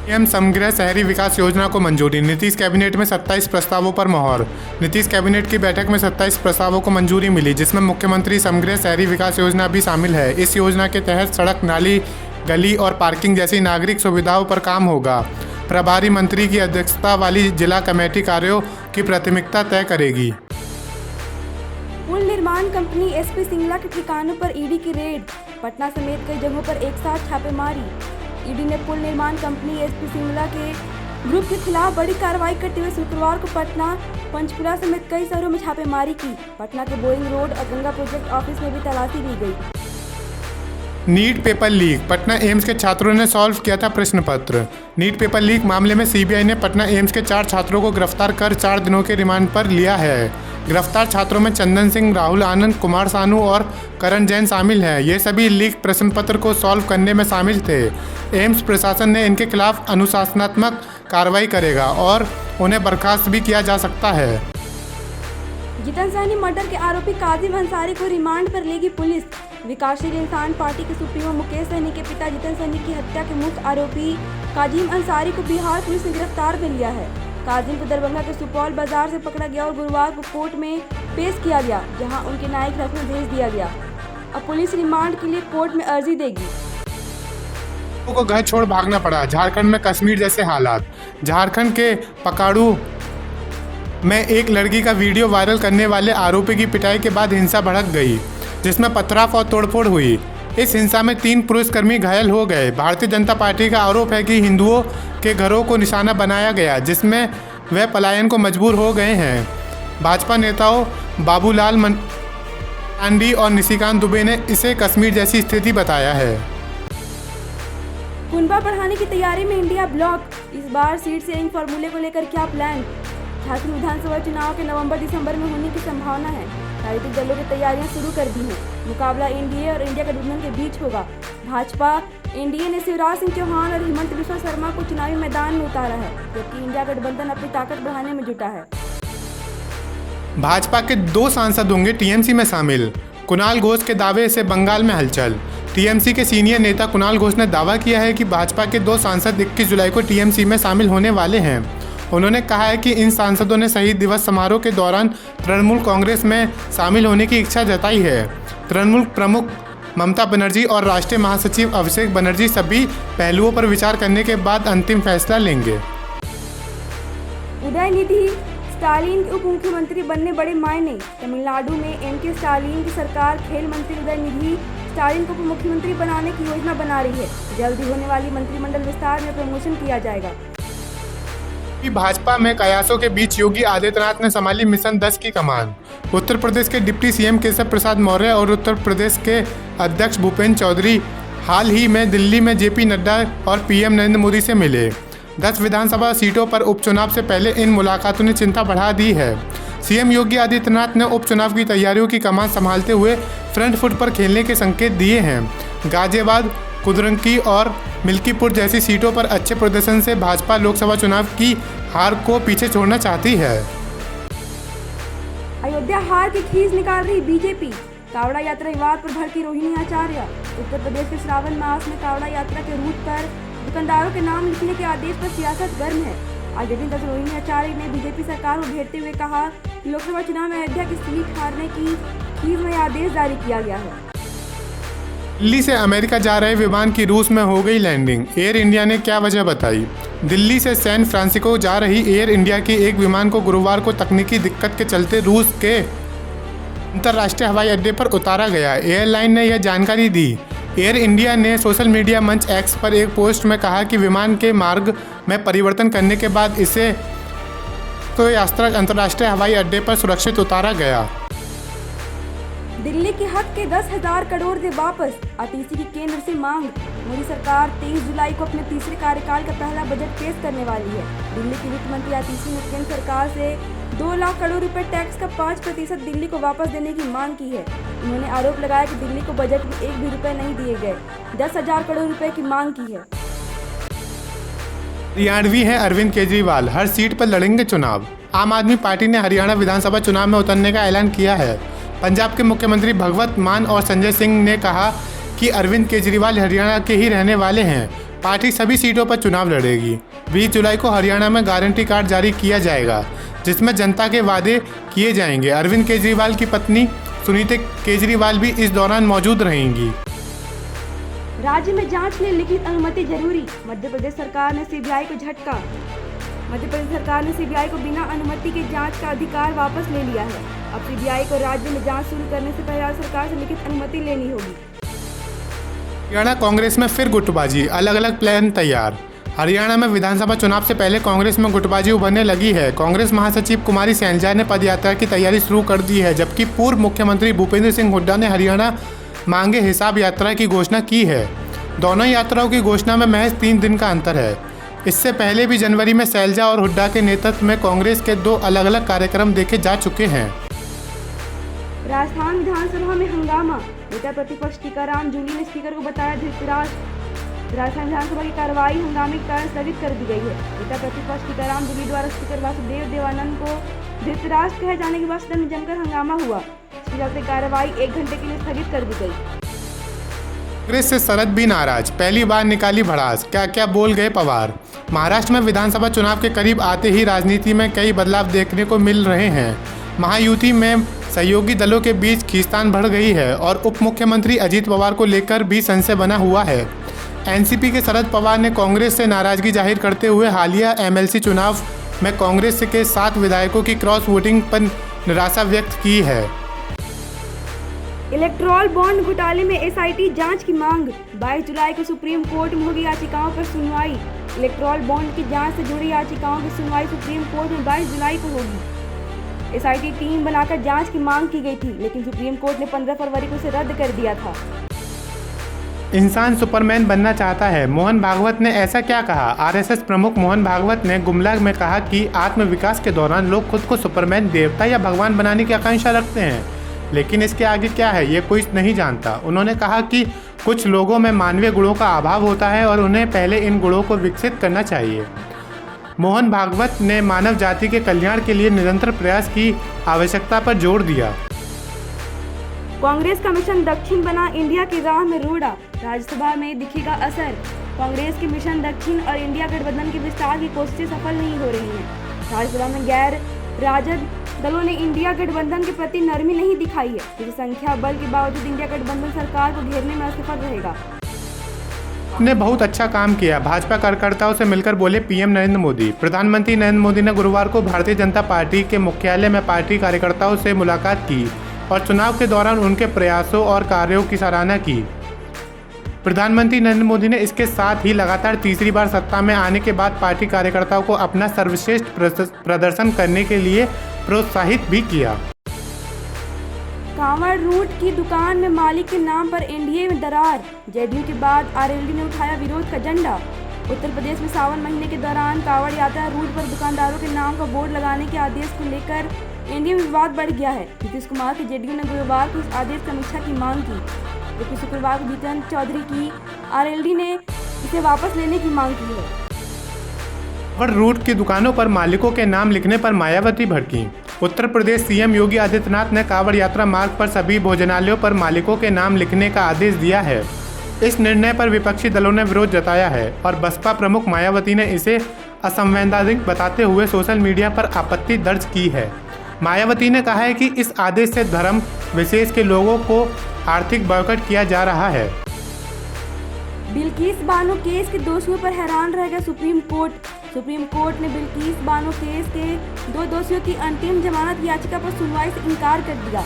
PM समग्र शहरी विकास योजना को मंजूरी। नीतीश कैबिनेट में 27 प्रस्तावों पर मोहर। नीतीश कैबिनेट की बैठक में 27 प्रस्तावों को मंजूरी मिली, जिसमें मुख्यमंत्री समग्र शहरी विकास योजना भी शामिल है। इस योजना के तहत सड़क, नाली, गली और पार्किंग जैसी नागरिक सुविधाओं पर काम होगा। प्रभारी मंत्री की अध्यक्षता वाली जिला कमेटी कार्यों की प्राथमिकता तय करेगी। पुल निर्माण कंपनी एसपी सिंगला के ठिकानों पर ईडी की रेड। पटना समेत कई जगहों पर एक साथ छापेमारी। ईडी ने पुल निर्माण कंपनी एसपी सिंगला के ग्रुप के खिलाफ बड़ी कार्रवाई करते हुए शुक्रवार को पटना, पंचकुला समेत कई शहरों में छापेमारी की। पटना के बोइंग रोड और गंगा प्रोजेक्ट ऑफिस में भी तलाशी ली गई। NEET paper leak. Patna AIIMS के छात्रों ने सॉल्व किया था प्रश्न पत्र। नीट पेपर लीक मामले में सीबीआई ने पटना एम्स के 4 छात्रों को गिरफ्तार कर 4 दिनों के रिमांड पर लिया है। गिरफ्तार छात्रों में चंदन सिंह, राहुल आनंद, कुमार सानू और करण जैन शामिल हैं। ये सभी लीक प्रश्न पत्र को सॉल्व करने में शामिल थे। एम्स प्रशासन ने इनके खिलाफ अनुशासनात्मक कार्रवाई करेगा और उन्हें बर्खास्त भी किया जा सकता है। जितन सहनी मर्डर के आरोपी काजिम अंसारी को रिमांड पर लेगी पुलिस। विकासशील इंसान पार्टी के सुप्रीमो मुकेश सहनी के पिता जितन सहनी की हत्या के मुख्य आरोपी काजिम अंसारी को बिहार पुलिस ने गिरफ्तार कर लिया है। काजिम को दरभंगा के सुपौल बाजार से पकड़ा गया और गुरुवार को कोर्ट में पेश किया गया, जहां उनके न्यायिक रख में भेज दिया गया। अब पुलिस रिमांड के लिए कोर्ट में अर्जी देगी। को घर छोड़ भागना पड़ा। झारखंड में कश्मीर जैसे हालात। झारखंड के पकाड़ू में एक लड़की का वीडियो वायरल करने वाले आरोपी की पिटाई के बाद हिंसा भड़क गई, जिसमें पथराव और तोड़फोड़ हुई। इस हिंसा में 3 पुलिसकर्मी घायल हो गए। भारतीय जनता पार्टी का आरोप है कि हिंदुओं के घरों को निशाना बनाया गया, जिसमें वे पलायन को मजबूर हो गए हैं। भाजपा नेताओं बाबूलाल मंडी और निशिकांत दुबे ने इसे कश्मीर जैसी स्थिति बताया है। कुनबा बढ़ाने की तैयारी में इंडिया ब्लॉक। इस बार सीट शेयरिंग फॉर्मूले को लेकर क्या प्लान? झारखंड विधानसभा चुनाव के नवंबर-दिसंबर में होने की संभावना है। राजनीतिक दलों की तैयारियां शुरू कर दी हैं। मुकाबला एनडीए और इंडिया गठबंधन के बीच होगा। भाजपा एनडीए ने शिवराज सिंह चौहान और हिमंत बिस्वा शर्मा को चुनावी मैदान में उतारा है, जबकि इंडिया गठबंधन अपनी ताकत बढ़ाने में जुटा है। भाजपा के 2 सांसद होंगे टीएमसी में शामिल। कुणाल घोष के दावे से बंगाल में हलचल। टीएमसी के सीनियर नेता कुणाल घोष ने दावा किया है कि भाजपा के 2 सांसद 21 जुलाई को टीएमसी में शामिल होने वाले हैं। उन्होंने कहा है कि इन सांसदों ने शहीद दिवस समारोह के दौरान तृणमूल कांग्रेस में शामिल होने की इच्छा जताई है। तृणमूल प्रमुख ममता बनर्जी और राष्ट्रीय महासचिव अभिषेक बनर्जी सभी पहलुओं पर विचार करने के बाद अंतिम फैसला लेंगे। उदयनिधि स्टालिन के उप मुख्यमंत्री बनने बड़े मायने। तमिलनाडु में एमके स्टालिन की सरकार खेल मंत्री उदयनिधि स्टालिन को उप मुख्यमंत्री बनाने की योजना बना रही है। जल्दी होने वाली मंत्रिमंडल विस्तार में प्रमोशन किया जाएगा। भाजपा में कयासों के बीच योगी आदित्यनाथ ने संभाली मिशन 10 की कमान। उत्तर प्रदेश के डिप्टी सीएम केशव प्रसाद मौर्य और उत्तर प्रदेश के अध्यक्ष भूपेंद्र चौधरी हाल ही में दिल्ली में जेपी नड्डा और पीएम नरेंद्र मोदी से मिले। 10 विधानसभा सीटों पर उपचुनाव से पहले इन मुलाकातों ने चिंता बढ़ा दी है। सीएम योगी आदित्यनाथ ने उपचुनाव की तैयारियों की कमान संभालते हुए फ्रंट फुट पर खेलने के संकेत दिए हैं। गाजियाबाद, कुद्रेमुख और मिल्कीपुर जैसी सीटों पर अच्छे प्रदर्शन से भाजपा लोकसभा चुनाव की हार को पीछे छोड़ना चाहती है। अयोध्या हार की खींच निकाल रही बीजेपी। कावड़ा यात्रा विवाद पर भड़की रोहिणी आचार्य। उत्तर प्रदेश के श्रावण मास में कावड़ा यात्रा के रूट पर दुकानदारों के नाम लिखने के आदेश पर सियासत गर्म है। आज दिन तक रोहिणी आचार्य ने बीजेपी सरकार को घेरते हुए कहा कि लोकसभा चुनाव में अयोध्या की सीट हारने की खींच में आदेश जारी किया गया है। दिल्ली से अमेरिका जा रहे विमान की रूस में हो गई लैंडिंग। एयर इंडिया ने क्या वजह बताई? दिल्ली से सैन फ्रांसिस्को जा रही एयर इंडिया के एक विमान को गुरुवार को तकनीकी दिक्कत के चलते रूस के अंतर्राष्ट्रीय हवाई अड्डे पर उतारा गया। एयरलाइन ने यह जानकारी दी। एयर इंडिया ने सोशल मीडिया मंच एक्स पर एक पोस्ट में कहा कि विमान के मार्ग में परिवर्तन करने के बाद इसे तो यात्रा अंतर्राष्ट्रीय हवाई अड्डे पर सुरक्षित उतारा गया। दिल्ली के हक के 10,000 करोड़ दे वापस। आरटीसी की केंद्र से मांग। मोदी सरकार 23 जुलाई को अपने तीसरे कार्यकाल का पहला बजट पेश करने वाली है। दिल्ली की वित्त मंत्री आरटीसी ने केंद्र सरकार से 2 लाख करोड़ रुपए टैक्स का 5% दिल्ली को वापस देने की मांग की है। उन्होंने आरोप लगाया कि दिल्ली को बजट में 1 भी रुपए नहीं दिए गए। 10,000 करोड़ रुपए की मांग की है। हरियाणवी हैं अरविंद केजरीवाल, हर सीट पर लड़ेंगे चुनाव। आम आदमी पार्टी ने हरियाणा विधानसभा चुनाव में उतरने का ऐलान किया है। पंजाब के मुख्यमंत्री भगवंत मान और संजय सिंह ने कहा कि अरविंद केजरीवाल हरियाणा के ही रहने वाले हैं। पार्टी सभी सीटों पर चुनाव लड़ेगी। 20 जुलाई को हरियाणा में गारंटी कार्ड जारी किया जाएगा, जिसमें जनता के वादे किए जाएंगे। अरविंद केजरीवाल की पत्नी सुनीता केजरीवाल भी इस दौरान मौजूद रहेंगी। राज्य में जांच के लिए लिखित अनुमति जरूरी। मध्य प्रदेश सरकार ने सीबीआई को झटका। मध्य प्रदेश सरकार ने सीबीआई को बिना अनुमति के जांच का अधिकार वापस ले लिया है। अब सीबीआई को राज्य में जांच शुरू करने से पहले राज्य सरकार से लिखित अनुमति लेनी होगी। हरियाणा कांग्रेस में फिर गुटबाजी, अलग अलग प्लान तैयार। हरियाणा में विधानसभा चुनाव से पहले कांग्रेस में गुटबाजी उभरने लगी है। कांग्रेस महासचिव कुमारी सैलजा ने पदयात्रा की तैयारी शुरू कर दी है, जबकि पूर्व मुख्यमंत्री भूपेंद्र सिंह हुड्डा ने हरियाणा मांगे हिसाब यात्रा की घोषणा की है। दोनों यात्राओं की घोषणा में महज 3 दिन का अंतर है। इससे पहले भी जनवरी में सैलजा और हुड्डा के नेतृत्व में कांग्रेस के 2 अलग अलग कार्यक्रम देखे जा चुके हैं। राजस्थान विधानसभा में हंगामा। नेता प्रतिपक्ष टीकाराम जूली ने स्पीकर को बताया धृतराष्ट्र। राजस्थान विधानसभा की कार्रवाई हंगामे के कारण स्थगित कर दी गई है। नेता प्रतिपक्ष टीकाराम जूली द्वारा स्पीकर वासुदेव देवानंद को धृतराष्ट्र कहे जाने के बाद सदन में जमकर हंगामा हुआ। इसके चलते कार्रवाई 1 घंटे के लिए स्थगित कर दी गई। कांग्रेस से शरद भी नाराज, पहली बार निकाली भड़ास, क्या क्या बोल गए पवार। महाराष्ट्र में विधानसभा चुनाव के करीब आते ही राजनीति में कई बदलाव देखने को मिल रहे हैं। महायुति में सहयोगी दलों के बीच खींचतान बढ़ गई है और उप मुख्यमंत्री अजित पवार को लेकर भी संशय बना हुआ है। एनसीपी के शरद पवार ने कांग्रेस से नाराजगी जाहिर करते हुए हालिया एमएलसी चुनाव में कांग्रेस के 7 विधायकों की क्रॉस वोटिंग पर निराशा व्यक्त की है। इलेक्ट्रॉल बॉन्ड घोटाले में एसआईटी जांच की मांग। 22 जुलाई को सुप्रीम कोर्ट में होगी याचिकाओं पर सुनवाई। इलेक्ट्रॉल बॉन्ड की जांच से जुड़ी याचिकाओं की सुनवाई सुप्रीम कोर्ट में 22 जुलाई को होगी। एसआईटी टीम बनाकर जांच की मांग की गई थी, लेकिन सुप्रीम कोर्ट ने 15 फरवरी को इसे रद्द कर दिया था। इंसान सुपरमैन बनना चाहता है, मोहन भागवत ने ऐसा क्या कहा। आरएसएस प्रमुख मोहन भागवत ने गुमला में कहा कि आत्मविकास के दौरान लोग खुद को सुपरमैन, देवता या भगवान बनाने की आकांक्षा रखते हैं, लेकिन इसके आगे क्या है ये कोई नहीं जानता। उन्होंने कहा कि कुछ लोगों में मानवीय गुणों का अभाव होता है और उन्हें पहले इन गुणों को विकसित करना चाहिए। मोहन भागवत ने मानव जाति के कल्याण के लिए निरंतर प्रयास की आवश्यकता पर जोर दिया। कांग्रेस का मिशन दक्षिण बना इंडिया की राह में रोड़ा, राज्यसभा में दिखेगा असर। कांग्रेस के मिशन दक्षिण और इंडिया गठबंधन के विस्तार की कोशिशें सफल नहीं हो रही हैं। राज्यसभा में गैर राजद दलों ने इंडिया गठबंधन के प्रति नरमी नहीं दिखाई है, जिसकी संख्या बल के बावजूद इंडिया गठबंधन सरकार को घेरने में असफल रहेगा। ने बहुत अच्छा काम किया, भाजपा कार्यकर्ताओं से मिलकर बोले पीएम नरेंद्र मोदी। प्रधानमंत्री नरेंद्र मोदी ने गुरुवार को भारतीय जनता पार्टी के मुख्यालय में पार्टी कार्यकर्ताओं से मुलाकात की और चुनाव के दौरान उनके प्रयासों और कार्यों की सराहना की। प्रधानमंत्री नरेंद्र मोदी ने इसके साथ ही लगातार तीसरी बार सत्ता में आने के बाद पार्टी कार्यकर्ताओं को अपना सर्वश्रेष्ठ प्रदर्शन करने के लिए प्रोत्साहित भी किया। कांवड़ रूट की दुकान में मालिक के नाम पर एनडीए में दरार, जेडीयू के बाद आरएलडी ने उठाया विरोध का झंडा। उत्तर प्रदेश में सावन महीने के दौरान कांवड़ यात्रा रूट पर दुकानदारों के नाम का बोर्ड लगाने के आदेश को लेकर एनडीए में विवाद बढ़ गया है। नीतीश कुमार की जेडीयू ने गुरुवार को इस आदेश की समीक्षा की मांग की, जबकि शुक्रवार को जितेंद्र चौधरी की आरएलडी ने इसे वापस लेने की मांग की है। कांवड़ रूट की दुकानों पर मालिकों के नाम लिखने पर मायावती भड़की। उत्तर प्रदेश सीएम योगी आदित्यनाथ ने कांवड़ यात्रा मार्ग पर सभी भोजनालयों पर मालिकों के नाम लिखने का आदेश दिया है। इस निर्णय पर विपक्षी दलों ने विरोध जताया है और बसपा प्रमुख मायावती ने इसे असंवैधानिक बताते हुए सोशल मीडिया पर आपत्ति दर्ज की है। मायावती ने कहा है कि इस आदेश से धर्म विशेष के लोगों को आर्थिक बॉयकॉट किया जा रहा है। बिल्किस बानो केस के दोषियों पर हैरान रह गया सुप्रीम कोर्ट। सुप्रीम कोर्ट ने बिल्किस बानो केस के 2 दोषियों की अंतरिम जमानत याचिका पर सुनवाई से इनकार कर दिया।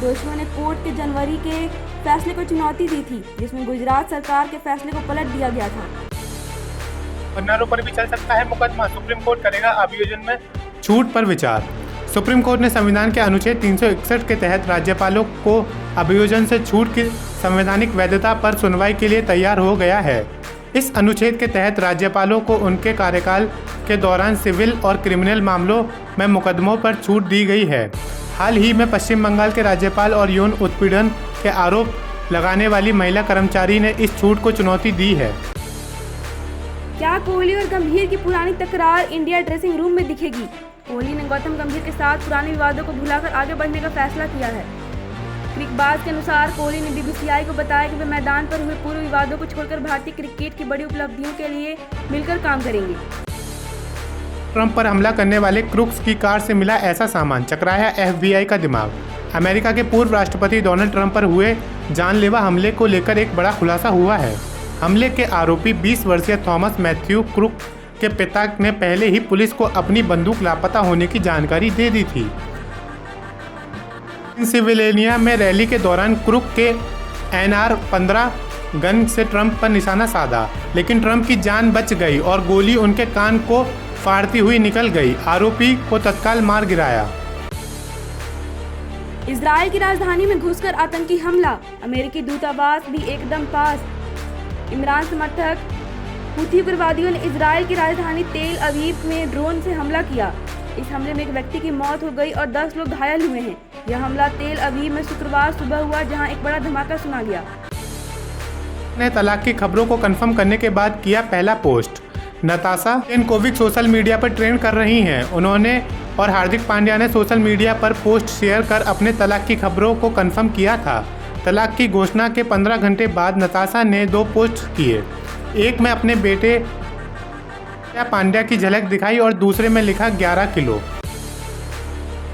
दोषियों ने कोर्ट के जनवरी के फैसले को चुनौती दी थी, जिसमें गुजरात सरकार के फैसले को पलट दिया गया था। गन्नारों पर भी चल सकता है मुकदमा, सुप्रीम कोर्ट करेगा अभियोजन में छूट पर विचार। सुप्रीम कोर्ट ने संविधान के अनुच्छेद 361 के तहत राज्यपालों को अभियोजन से छूट की संवैधानिक वैधता पर सुनवाई के लिए तैयार हो गया है। इस अनुच्छेद के तहत राज्यपालों को उनके कार्यकाल के दौरान सिविल और क्रिमिनल मामलों में मुकदमों पर छूट दी गई है। हाल ही में पश्चिम बंगाल के राज्यपाल और यौन उत्पीड़न के आरोप लगाने वाली महिला कर्मचारी ने इस छूट को चुनौती दी है। क्या कोहली और गंभीर की पुरानी तकरार इंडिया ड्रेसिंग रूम में दिखेगी? कोहली ने गौतम गंभीर के साथ पुराने विवादों को भुलाकर आगे बढ़ने का फैसला किया है। क्रिकबाज के अनुसार कोहली ने बीबीसीआई को बताया कि वे मैदान पर हुए पूर्व विवादों को छोड़कर भारतीय क्रिकेट की बड़ी उपलब्धियों के लिए मिलकर काम करेंगे। ट्रंप पर हमला करने वाले क्रूक्स की कार से मिला ऐसा सामान, चकराया FBI का दिमाग। अमेरिका के पूर्व राष्ट्रपति डोनाल्ड ट्रंप पर हुए जानलेवा हमले को लेकर एक बड़ा खुलासा हुआ है। हमले के आरोपी 20 वर्षीय थॉमस मैथ्यू क्रूक के पिता ने पहले ही पुलिस को अपनी बंदूक लापता होने की जानकारी दे दी थी। पेंसिल्वेनिया में रैली के दौरान क्रूक के NR-15 गन से ट्रंप पर निशाना साधा, लेकिन ट्रंप की जान बच गई और गोली उनके कान को फाड़ती हुई निकल गई। आरोपी को तत्काल मार गिराया। इजराइल की राजधानी में घुसकर आतंकी हमला, अमेरिकी दूतावास भी एकदम पास। इमरान समर्थक हुथी उग्रवादियों ने इजराइल की राजधानी तेल अवीव में ड्रोन से हमला किया। इस हमले में एक व्यक्ति की मौत हो गई और 10 लोग घायल हुए हैं। यह हमला तेल अवीव में शुक्रवार सुबह हुआ, जहां एक बड़ा धमाका सुना गया। ने तलाक की खबरों को कंफर्म करने के बाद किया पहला पोस्ट। नताशा यानकोविक सोशल मीडिया पर ट्रेंड कर रही हैं। उन्होंने और हार्दिक पांड्या ने सोशल मीडिया पर पोस्ट शेयर कर अपने तलाक की खबरों को कंफर्म किया था। तलाक की घोषणा के 15 घंटे बाद नताशा ने 2 पोस्ट किए। एक में अपने बेटे पांड्या की झलक दिखाई और दूसरे में लिखा 11 किलो।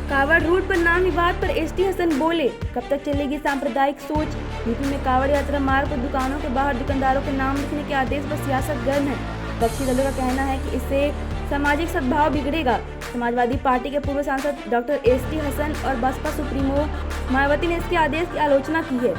कावड़ रूट पर नाम विवाद पर एसटी हसन बोले, कब तक चलेगी सांप्रदायिक सोच। यूपी में कावड़ यात्रा मार्ग पर दुकानों के बाहर दुकानदारों के नाम लिखने के आदेश पर सियासत गर्म है। विपक्षी दलों का कहना है कि इससे सामाजिक सद्भाव बिगड़ेगा। समाजवादी पार्टी के पूर्व सांसद डॉक्टर एसटी हसन और बसपा सुप्रीमो मायावती ने इसके आदेश की आलोचना की है।